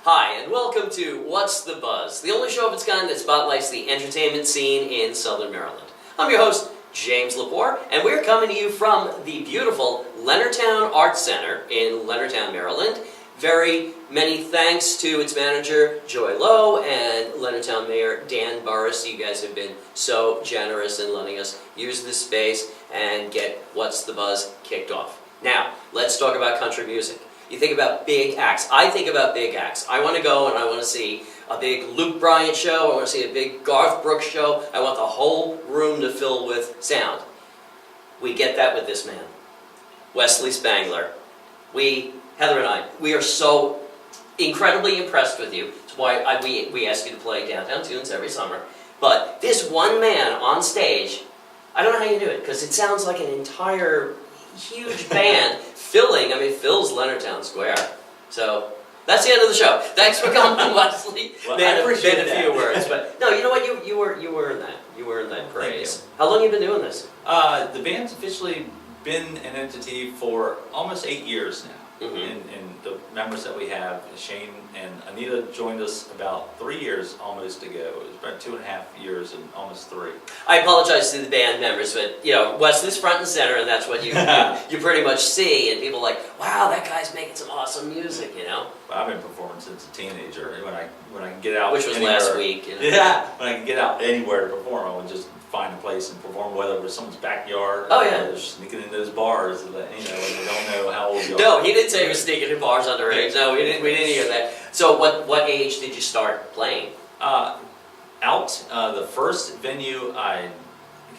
Hi, and welcome to What's the Buzz, the only show of its kind that spotlights the entertainment scene in Southern Maryland. I'm your host, James Lepore, and we're coming to you from the beautiful Leonardtown Arts Center in Leonardtown, Maryland. Very many thanks to its manager, Joy Lowe, and Leonardtown Mayor Dan Burris. You guys have been so generous in letting us use this space and get What's the Buzz kicked off. Now, let's talk about country music. You think about big acts. I think about big acts. I want to go and I want to see a big Luke Bryan show. I want to see a big Garth Brooks show. I want the whole room to fill with sound. We get that with this man, Wesley Spangler. Heather and I, we are so incredibly impressed with you. That's why we ask you to play Downtown Tunes every summer. But this one man on stage, I don't know how you do it, because it sounds like an entire huge band fills Leonardtown Square. So that's the end of the show. Thanks for coming, Wesley. Well, Man, I appreciate a few words, but no, you know what? You earned that. You earned that praise. How long have you been doing this? The band's officially been an entity for almost 8 years now. Mm-hmm. And the members that we have, Shane and Anita, joined us about 3 years almost ago. It was about 2.5 years and almost 3. I apologize to the band members, but Wesley's front and center, and that's what you pretty much see. And people are like, wow, that guy's making some awesome music, Well, I've been performing since a teenager. When I can get out, which was anywhere, last week. Yeah, when I can get out anywhere to perform, I would just find a place and perform, whether it was someone's backyard or sneaking in those bars that when they don't know how old you are. No, he didn't say he was sneaking in bars underage. No, we didn't hear that. So what age did you start playing? The first venue I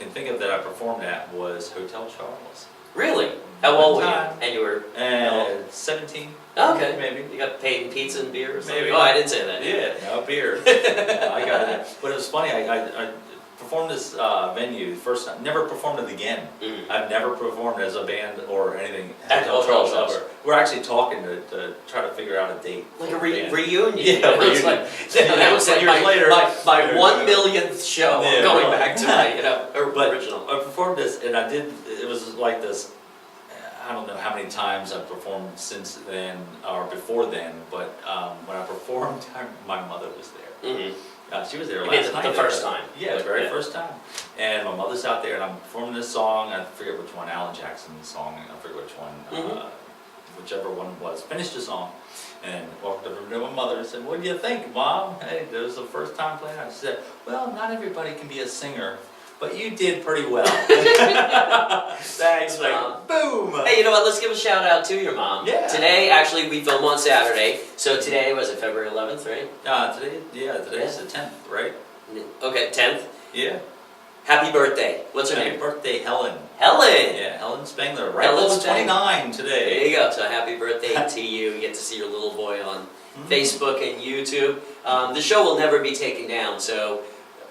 can think of that I performed at was Hotel Charles. Really? How old were you? And you were 17. Okay, maybe. You got paid in pizza and beer or something? Maybe. Oh, I didn't say that. Yeah, no beer. I got it. But it was funny. I performed this venue first time. Never performed it again. Mm. I've never performed as a band or anything At Hotel Charles. We're actually talking to try to figure out a date. Like a reunion. Yeah, It was like, that was 10 years later. my 1 millionth show. Yeah, going right. back to my original. I performed this, and it was like this. I don't know how many times I've performed since then or before then, but when I performed, my mother was there. Mm-hmm. She was there You mean last night. the first time? Yeah, the very first time. And my mother's out there, and I'm performing this song. I forget which one, Alan Jackson's song. I forget which one, whichever one it was. Finished the song, and walked over to my mother and said, "What do you think, Mom? Hey, this was the first time playing." I said, "Well, not everybody can be a singer, but you did pretty well." Thanks, Mom. Boom. Hey, you know what? Let's give a shout out to your mom. Yeah. Today, actually, we film on Saturday. So today was it February 11th, right? Today's the 10th, right? Okay, 10th. Yeah. Happy birthday. What's her Happy name? birthday, Helen. Helen. Yeah, Helen Spangler. Right, Helen almost Spangler. 29 today. There you go. So happy birthday to you. You get to see your little boy on Facebook and YouTube. The show will never be taken down. So,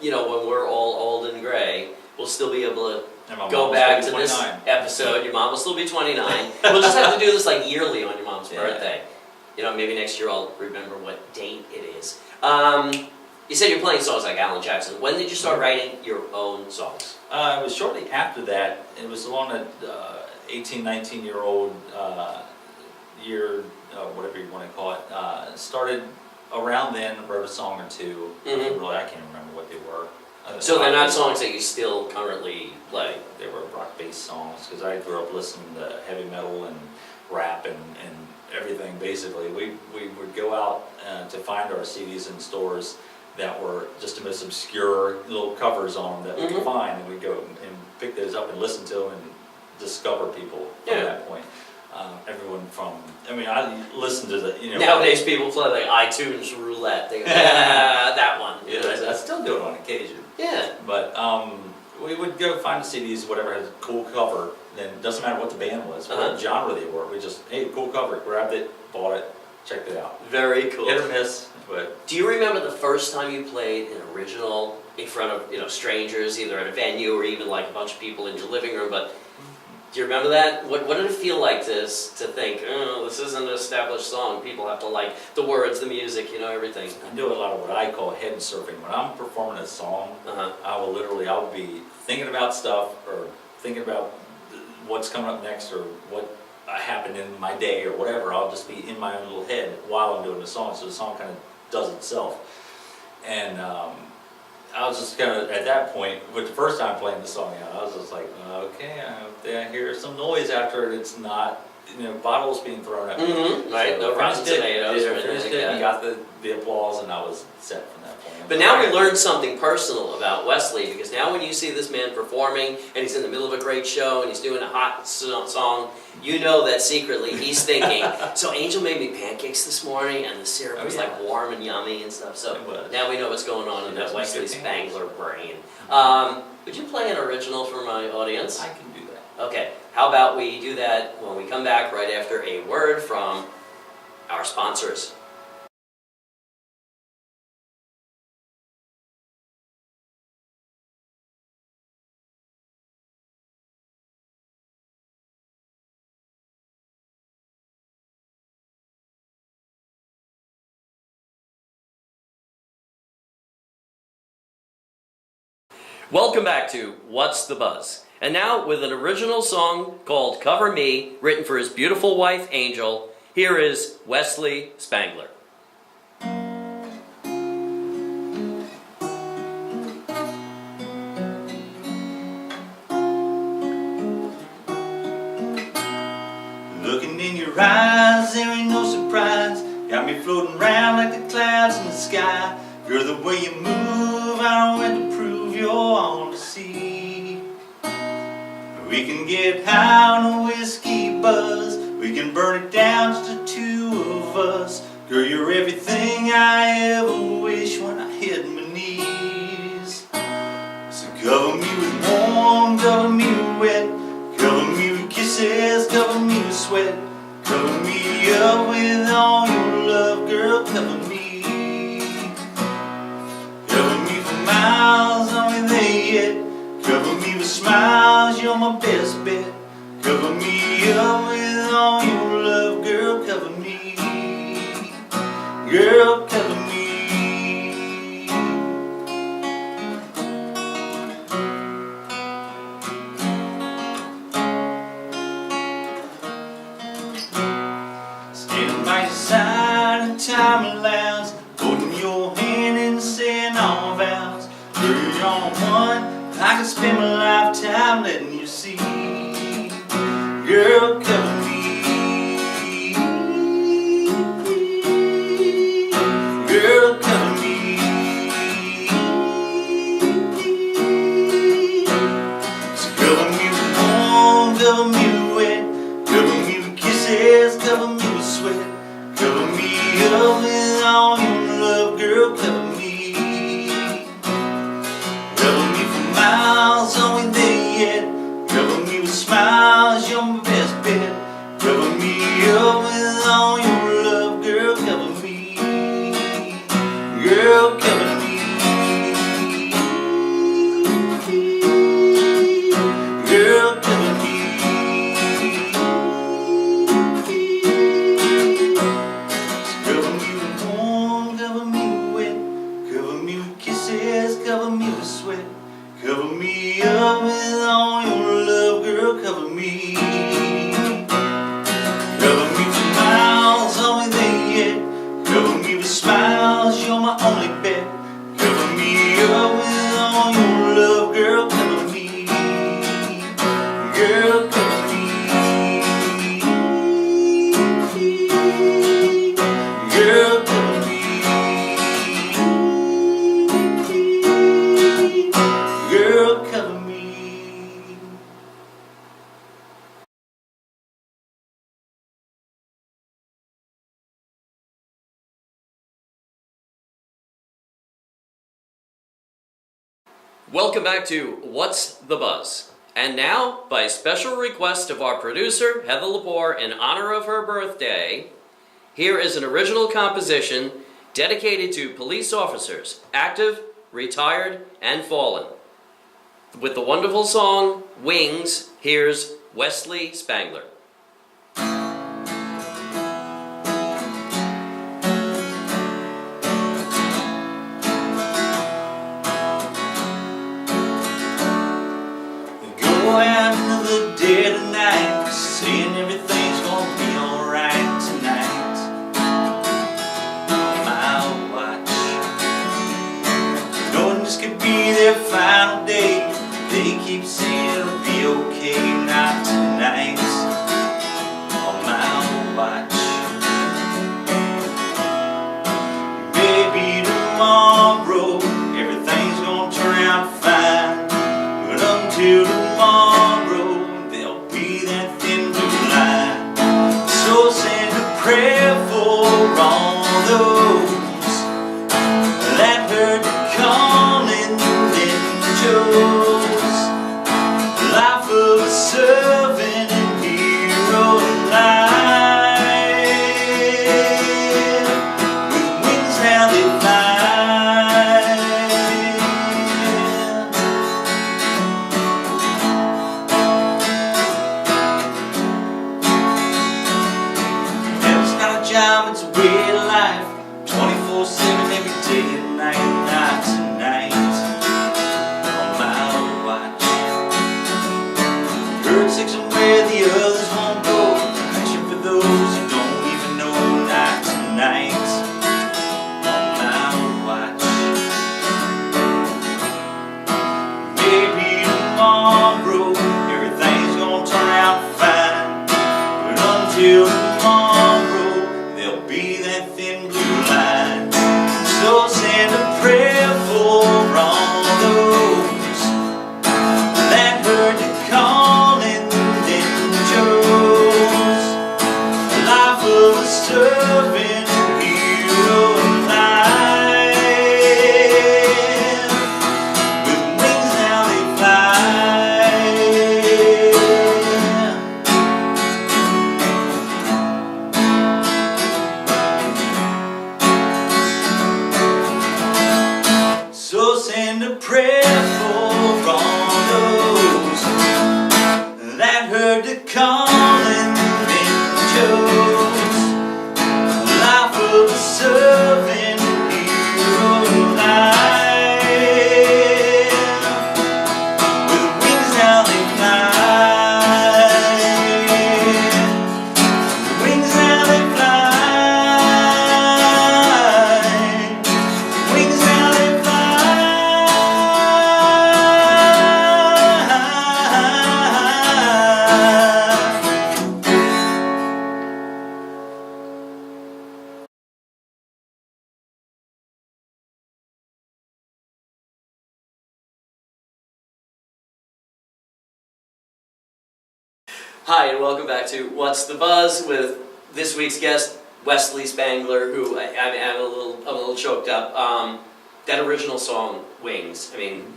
when we're all old and gray, we'll still be able to go back to this episode. Your mom will still be 29. We'll just have to do this like yearly on your mom's birthday. Maybe next year I'll remember what date it is. You said you're playing songs like Alan Jackson. When did you start writing your own songs? It was shortly after that. It was along the 18, 19-year-old year, whatever you want to call it. Started around then, wrote a song or two. Mm-hmm. Really, I can't remember what they were. So they're not songs that you still currently play? They were rock-based songs, because I grew up listening to heavy metal and rap and everything, basically. We would go out to find our CDs in stores that were just the most obscure little covers on them that we could find, and we'd go and pick those up and listen to them and discover people from that point. Everyone from, I listened to the, Nowadays people play like iTunes roulette. They go, that one. Yeah, I still do it on occasion. Yeah. But we would go find the CDs, whatever has a cool cover, then it doesn't matter what the band was, what genre they were. We just, hey, cool cover, grabbed it, bought it, checked it out. Very cool. Hit or miss, but... Do you remember the first time you played an original in front of, strangers, either at a venue or even like a bunch of people in your living room, but do you remember that? What did it feel like to think, this isn't an established song, people have to like the words, the music, everything? I do a lot of what I call head surfing. When I'm performing a song, I'll be thinking about stuff, or thinking about what's coming up next, or what happen in my day or whatever. I'll just be in my own little head while I'm doing the song, so the song kind of does itself. And I was just kind of, at that point, with the first time playing the song out, I was just like, okay, I hear some noise after it. It's not, bottles being thrown at me. Right, no rotten tomatoes or anything like that. You got the applause, and I was set from that point. But now we learned something personal about Wesley, because now when you see this man performing and he's in the middle of a great show and he's doing a hot song, you know that secretly he's thinking, so Angel made me pancakes this morning and the syrup was like warm and yummy and stuff. So now we know what's going on in that Wesley Spangler brain. Would you play an original for my audience? I can do that. Okay, how about we do that when we come back right after a word from our sponsors. Welcome back to What's the Buzz? And now with an original song called Cover Me, written for his beautiful wife Angel, here is Wesley Spangler. Looking in your eyes, there ain't no surprise. Got me floating around like the clouds in the sky. Girl, the way you move, I don't have to prove you're all to see. We can get high on a whiskey buzz. We can burn it down, just the two of us. Girl, you're everything I ever wish when I hit my knees. So cover me with warm, cover me with wet. Cover me with kisses, cover me with sweat. Cover me up with all your love, girl, cover me. Cover me for miles, I'm there yet. Cover me with smiles, you're my best bet. Cover me up with all your love, girl, cover me. Girl, cover me. Standing by your side in time allows, holding your hand and saying all vows. Girl, you're on one, I can spend my lifetime letting you see. Girl, cover me. Girl, cover me. So cover me with warm, cover me with wet. Cover me with kisses, cover me with sweat. Cover me up with all your love, girl, cover me. Cover me for miles, are we there yet? Cover me with smiles, you're my best bet. Cover me up with all your love, girl, cover me. Girl, cover me. Girl, cover me. Cover me with warm, cover me with wet. Cover me with kisses, cover me with sweat. Cover me up with all your love, girl, cover me. Cover me for miles, are we there yet? Cover me with smiles, you're my only bet. Cover me up with all your love, girl, cover me. Girl, cover me. Girl, cover me. Girl, cover me. Welcome back to What's the Buzz? And now, by special request of our producer, Heather Lepore, in honor of her birthday, here is an original composition dedicated to police officers, active, retired, and fallen. With the wonderful song, Wings, here's Wesley Spangler. Go out into the dead of night, saying everything's prayerful from those that heard the calling and chose a life of a servant hero life. With wings now they fly, wings now they fly, wings now they Hi, and welcome back to What's the Buzz with this week's guest, Wesley Spangler, who I'm a little choked up. That original song, Wings. I mean,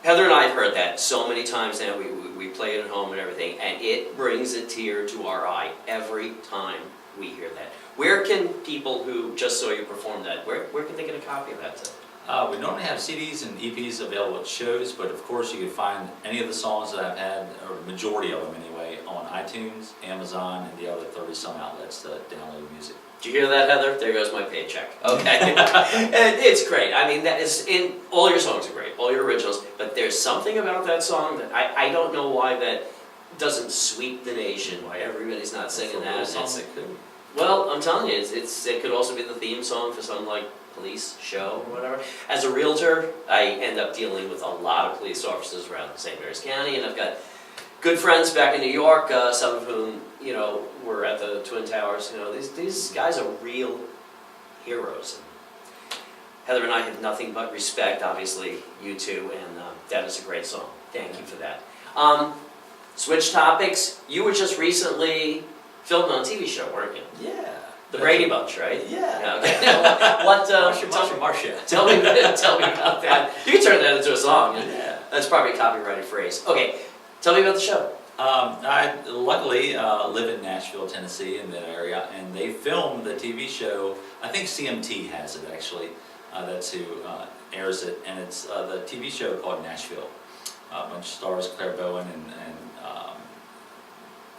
Heather and I have heard that so many times now. We play it at home and everything, and it brings a tear to our eye every time we hear that. Where can people who just saw you perform that, where can they get a copy of that? We normally have CDs and EPs available at shows, but of course you can find any of the songs that I've had, or majority of them anyway, on iTunes, Amazon, and the other 30-some outlets to download music. Did you hear that, Heather? There goes my paycheck. Okay. And it's great. I mean, that is all your songs are great, all your originals, but there's something about that song that I don't know why that doesn't sweep the nation, why everybody's not singing that. Well, I'm telling you, it could also be the theme song for some like police show or whatever. As a realtor, I end up dealing with a lot of police officers around St. Mary's County, and I've got good friends back in New York, some of whom, were at the Twin Towers. These guys are real heroes. Heather and I have nothing but respect, obviously, you two, and that is a great song. Thank you for that. Switch topics. You were just recently filmed on a TV show, weren't you? Yeah. The Brady Bunch, right? Yeah. Okay. Marcia. Tell me about that. You can turn that into a song. Yeah. That's probably a copyrighted phrase. Okay. Tell me about the show. I luckily live in Nashville, Tennessee, in that area, and they filmed the TV show. I think CMT has it actually. That's who airs it, and it's the TV show called Nashville. Which stars Claire Bowen and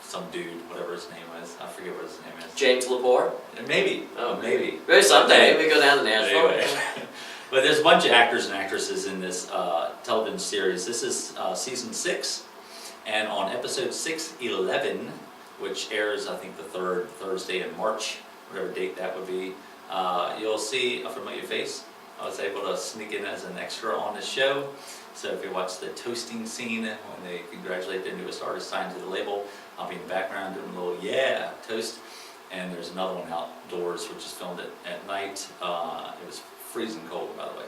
some dude, whatever his name is. I forget what his name is. James Lepore? Maybe. Oh, maybe. Maybe someday we go down to Nashville. Anyway. But there's a bunch of actors and actresses in this television series. This is season 6, and on episode 611, which airs I think the third Thursday in March, whatever date that would be, you'll see a familiar face. I was able to sneak in as an extra on the show. So if you watch the toasting scene when they congratulate their newest artist signed to the label, I'll be in the background doing a little toast. And there's another one outdoors which is filmed at night. It was freezing cold, by the way.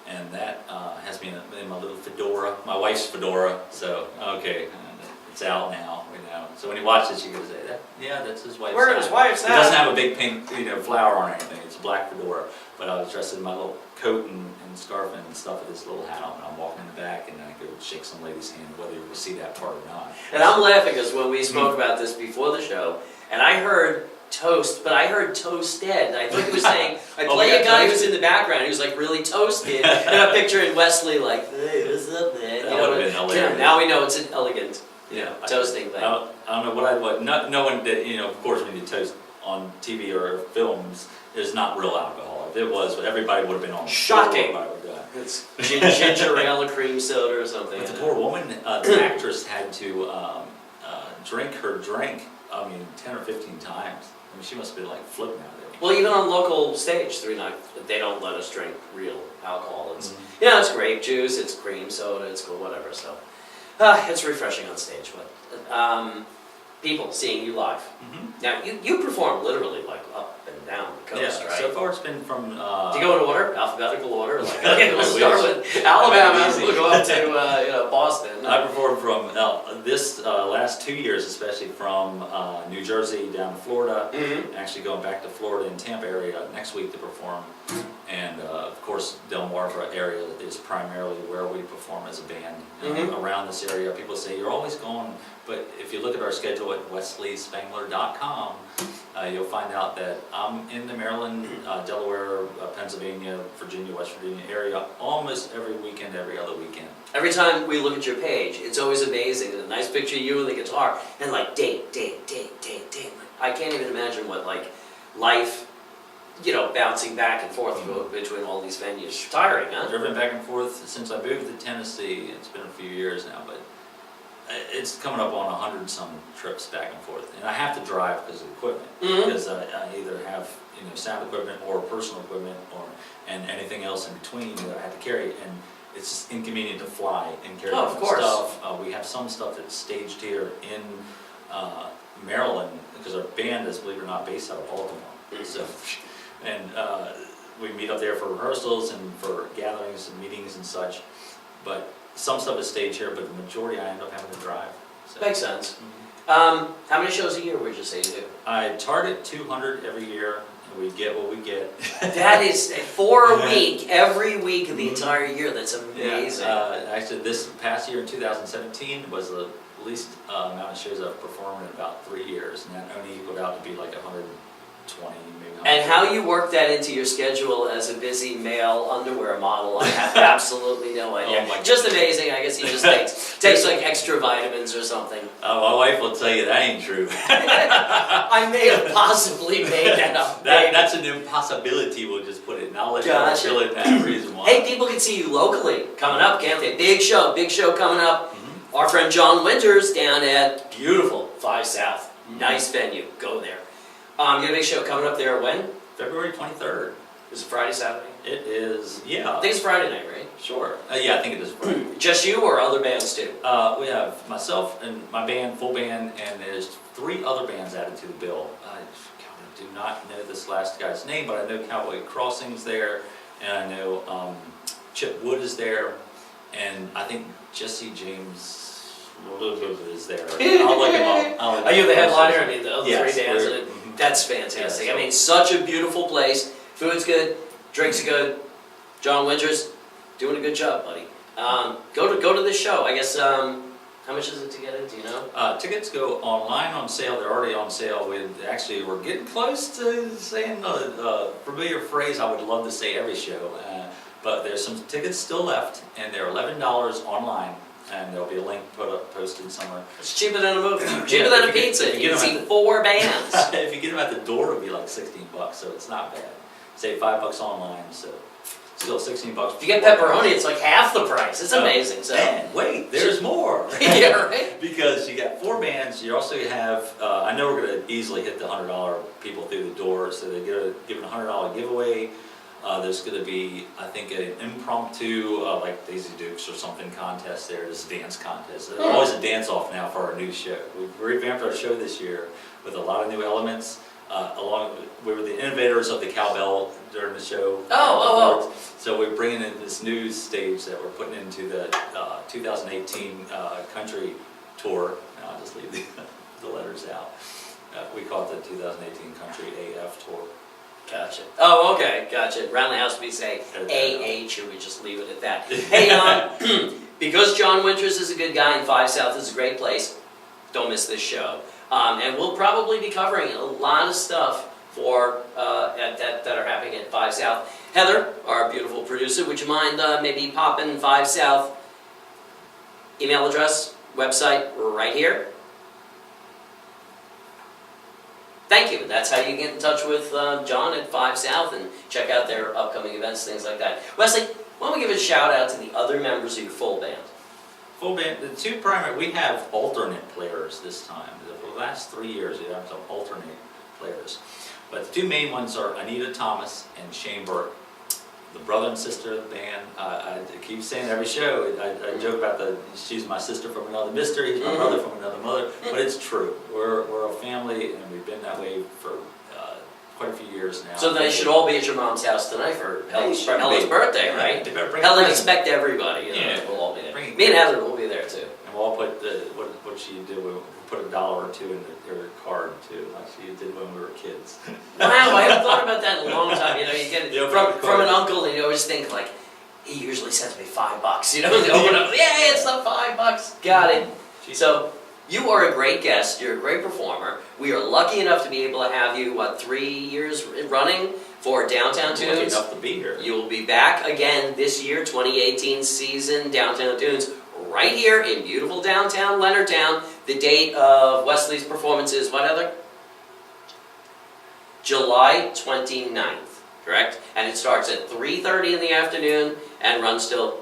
And that has me in my little fedora, my wife's fedora. So, okay, it's out now, So when you watch this, you're going to say, that's his wife's Where is his wife's It doesn't have a big pink flower on or anything. It's a black fedora. But I was dressed in my little coat and scarf and stuff with this little hat on. And I'm walking in the back and I go shake some lady's hand, whether you see that part or not. And I'm laughing because when we spoke about this before the show, and I heard toast, but I heard toasted. I thought he was saying, I play a guy who's in the background who's like really toasted, and I'm picturing Wesley like, hey, what's up, man? That would have been hilarious. Now we know it's an elegant, toasting thing. I don't know what not knowing that, of course when you toast on TV or films, there's not real alcohol. If it was, everybody would have been on. Shocking. It's ginger ale or cream soda or something. But the poor woman, the actress had to drink her drink, 10 or 15 times. She must have been like flipping out there. Well, even on local stage, they don't let us drink real alcohol. It's it's grape juice, it's cream soda, it's cool, whatever. So it's refreshing on stage. But people seeing you live. Now you perform literally like up and down the coast, right? So far it's been from. Do you go in order, alphabetical order? Like, okay, we'll start with Alabama. We'll go up to Boston. I performed from this last 2 years, especially from New Jersey down to Florida. Actually going back to Florida and Tampa area next week to perform, and of course Delmarva area is primarily where we perform as a band. Around this area, people say you're always gone, but if you look at our schedule at wesleyspangler.com, you'll find out that I'm in the Maryland, Delaware, Pennsylvania, Virginia, West Virginia area almost every weekend, every other weekend. Every time we look at your page, it's always amazing. A nice picture of you and the guitar, and like date. I can't even imagine what like life, bouncing back and forth between all these venues. Tiring, huh? Driven back and forth since I moved to Tennessee. It's been a few years now, but it's coming up on 100-some trips back and forth, and I have to drive because of equipment. Because I either have sound equipment or personal equipment and anything else in between that I have to carry, and it's just inconvenient to fly and carry stuff. We have some stuff that's staged here in Maryland because our band is, believe it or not, based out of Baltimore. So, and we meet up there for rehearsals and for gatherings and meetings and such, but some stuff is staged here, but the majority I end up having to drive. So. Makes sense. How many shows a year would you say you do? I target 200 every year, and we get what we get. That is for a week, every week of the entire year. That's amazing. Yeah, actually, this past year in 2017 was the least amount of shows I've performed in about 3 years, and that only equaled out to be like 120, maybe. And how you work that into your schedule as a busy male underwear model, I have absolutely no idea. Oh my just amazing. I guess he just takes like extra vitamins or something. My wife will tell you that ain't true. I may have possibly made that up. That's an impossibility, we'll just put it. And I'll let you fill in that reason why. Hey, people can see you locally coming up, can't they? Big show coming up. Our friend John Winters down at beautiful 5 South. Nice venue. Go there. You got a big show coming up there when? February 23rd. Is it Friday, Saturday? It is, yeah. I think it's Friday night, right? Sure. Yeah, I think it is Friday. Just you or other bands too? We have myself and my band, full band, and there's 3 other bands added to the bill. I do not know this last guy's name, but I know Cowboy Crossing's there, and I know Chip Wood is there, and I think Jesse James is there. I'll look him up. Are you the headliner? I mean, the other yes, 3 bands in it? That's fantastic. I mean, such a beautiful place. Food's good, drinks are good. John Winters, doing a good job, buddy. Go to this show. I guess, how much is it to get in? Do you know? Tickets go online on sale. They're already on sale. We're getting close to saying a familiar phrase I would love to say every show. But there's some tickets still left, and they're $11 online. And there'll be a link posted somewhere. It's cheaper than a movie. Cheaper than a pizza. You can see 4 bands. If you get them at the door, it'll be like $16, so it's not bad. Say $5 online, so still $16. If you get pepperoni, it's like half the price. It's amazing. So. Man, wait, there's more. Yeah, right? Because you got 4 bands. You also have, I know we're going to easily hit the $100 people through the door, so they're giving a $100 giveaway. There's going to be, I think, an impromptu, like Daisy Dukes or something contest there, this dance contest. There's always a dance-off now for our new show. We've revamped our show this year with a lot of new elements. We were the innovators of the cowbell during the show. So we're bringing in this new stage that we're putting into the 2018 country tour. Now I'll just leave the letters out. We call it the 2018 Country AF Tour. Gotcha. Oh, okay, gotcha. Around the house we say AH, or we just leave it at that. Hey, because John Winters is a good guy and 5 South is a great place, don't miss this show. And we'll probably be covering a lot of stuff for that are happening at 5 South. Heather, our beautiful producer, would you mind maybe popping 5 South email address, website right here? Thank you. That's how you get in touch with John at 5 South and check out their upcoming events, things like that. Wesley, why don't we give a shout out to the other members of your full band? Full band, the 2 primary, we have alternate players this time. For the last 3 years, we have some alternate players. But the 2 main ones are Anita Thomas and Shane Burke, the brother and sister of the band. I keep saying every show, I joke about she's my sister from another mister, he's my brother from another mother, but it's true. We're a family, and we've been that way for quite a few years now. So they should all be at your mom's house tonight for Helen's birthday, right? Helen, expect everybody. We'll all be there. Me and Heather will be there too. And we'll all put what she did. We'll put $1 or 2 in her card too, like she did when we were kids. Wow, I haven't thought about that in a long time. You get it from an uncle, and you always think like, he usually sends me $5. And open up, yeah, it's the $5. Got it. So You are a great guest. You're a great performer. We are lucky enough to be able to have you, 3 years running for Downtown I'm lucky Tunes? enough to be here. You'll be back again this year, 2018 season, Downtown Tunes, right here in beautiful downtown Leonardtown. The date of Wesley's performance is what, Heather? July 29th, correct? And it starts at 3:30 in the afternoon and runs till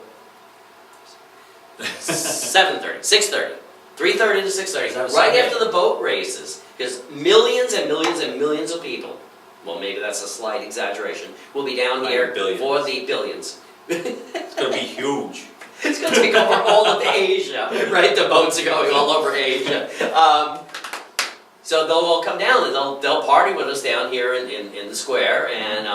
7:30, 6:30. 3:30 to 6:30, Is that a right Sunday? after the boat races, because millions and millions and millions of people, well, maybe that's a slight exaggeration, will be down Like here billions. for the billions. It's gonna be huge. It's going to take over all of Asia, right? The boats are going all over Asia. So they'll all come down and they'll party with us down here in the square, and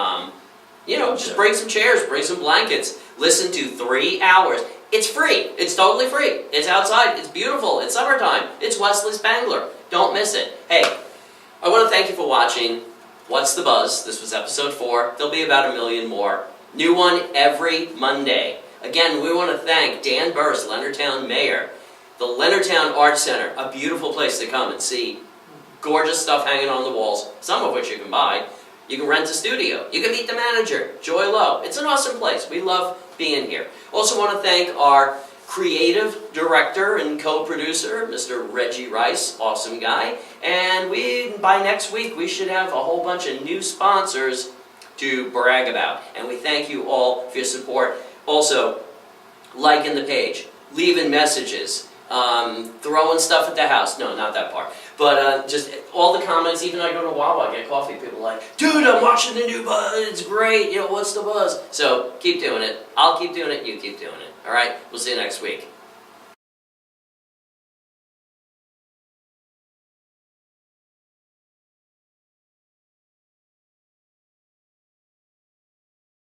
just bring some chairs, bring some blankets, listen to 3 hours. It's free. It's totally free. It's outside. It's beautiful. It's summertime. It's Wesley Spangler. Don't miss it. Hey, I want to thank you for watching What's the Buzz? This was episode 4. There'll be about 1 million more. New one every Monday. Again, we want to thank Dan Burse, Leonardtown Mayor, the Leonardtown Arts Center, a beautiful place to come and see gorgeous stuff hanging on the walls, some of which you can buy. You can rent a studio. You can meet the manager, Joy Lowe. It's an awesome place. We love being here. Also want to thank our creative director and co-producer, Mr. Reggie Rice, awesome guy. And by next week, we should have a whole bunch of new sponsors to brag about. And we thank you all for your support. Also, liking the page, leaving messages, throwing stuff at the house. No, not that part. But just all the comments, even I go to Wawa, get coffee, people are like, dude, I'm watching the new Buzz, it's great, what's the buzz? So keep doing it. I'll keep doing it, you keep doing it. All right, we'll see you next week.